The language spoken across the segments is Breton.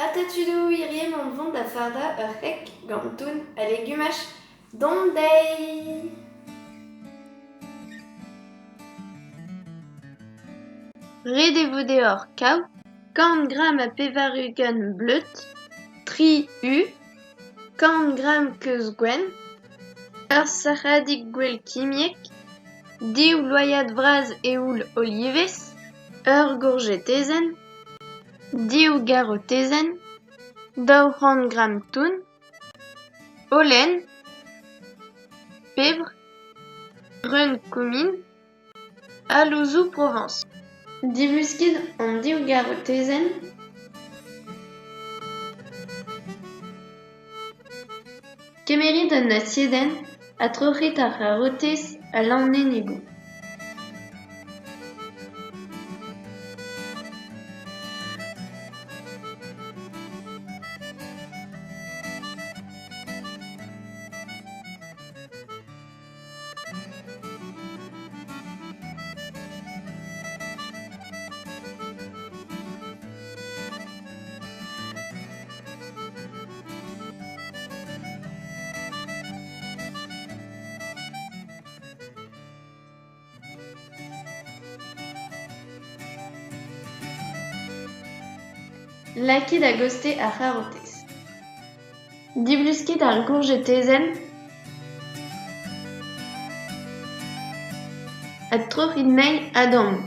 Atatüdü yiriem vont da farda ur c'hek gantoun a legumaj dondei. Ret e vo deoc'h kaout 40 gram a pevarugenn bleut, 3 u, 40 gram keuz gwenn, ur sac'hadig gwell kimiek, 10 loyad vraz e houl olivez, ur gourgetezenn, 10 garotezenn, 200 gram toun, holen, pebr, greun kumin, a louzoù Provence. Dibuskid an 10 garotezenn, kemerit an asiedenn a troc'het ar c'harotez a laouen ego. Lakid a goste ar c'harotez. Dibluskit ar gourgetezenn, a troc'hit meil a-damm.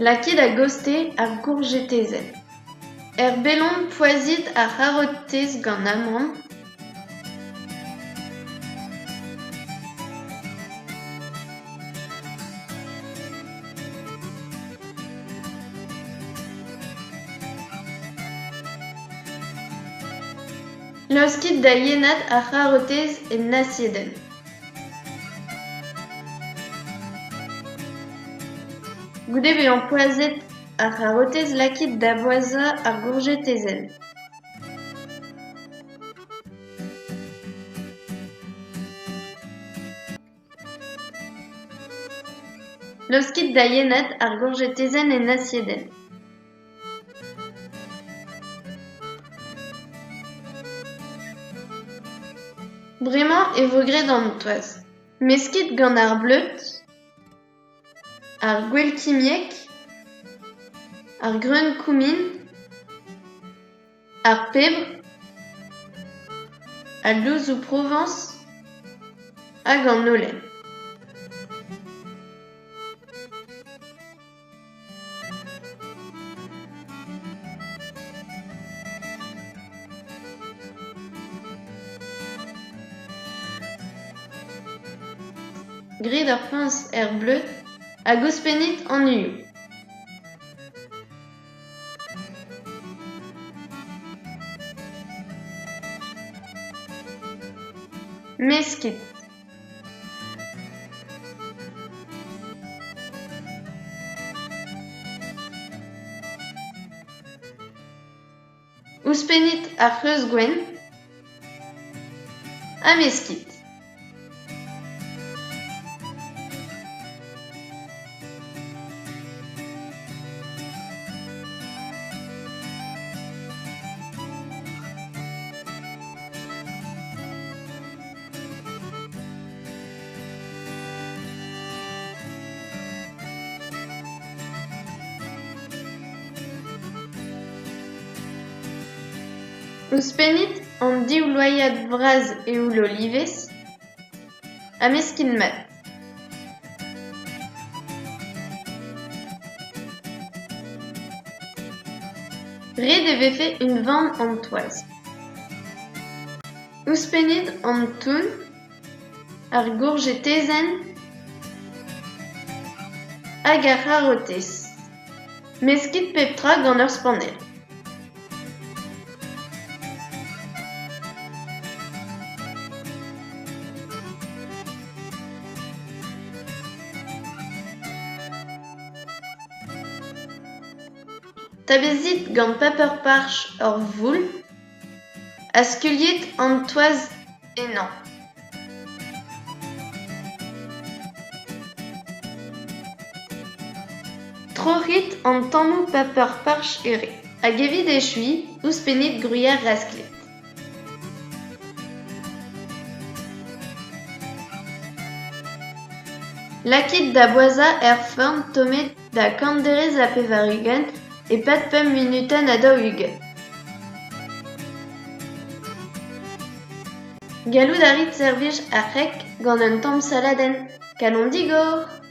Lakid a goste ar gourgetezenn. Bellon poazit ar c'harotez gant amont, laoskit da yenad ar c'harotez en asiedenn. Goude bezañ poazet ar c'harotez lakid da boazañ ar gourgetezenn. Laoskit da yenad ar gourgetezenn en asiedenn. Bremañ e vo graet an toaz. Meskit gant ar bleut, ar gwell kimiek, ar greun kumin, ar pebr, a louzoù Provence hag an holen. Grit ur peñs bleut hag ouzhpennit an uioù. Meskit. Ouzhpennit ar c'heuz gwenn ha meskit. Ouzhpennit an 10 loyad vraz e houl olivez ha meskit mat. Ret e vefe vamm an toaz. Ouzhpennit an toun, ar gourgetezenn hag ar c'harotez. Meskit pep tra gant ur spannel. Tabezit gant paper parch ur voul, a skuliet an toaz ennañ. Troc'hit an tammou paper parch ere, hag evit echui ouzhpennet gruyère rasklet. Lakit da boaza feurm tomet da kanderez a pevar-ugent e pat pemp minutenn a daou-ugent. Gallout a rit servij ar c'hek gant un tamm saladenn. Kalon digor!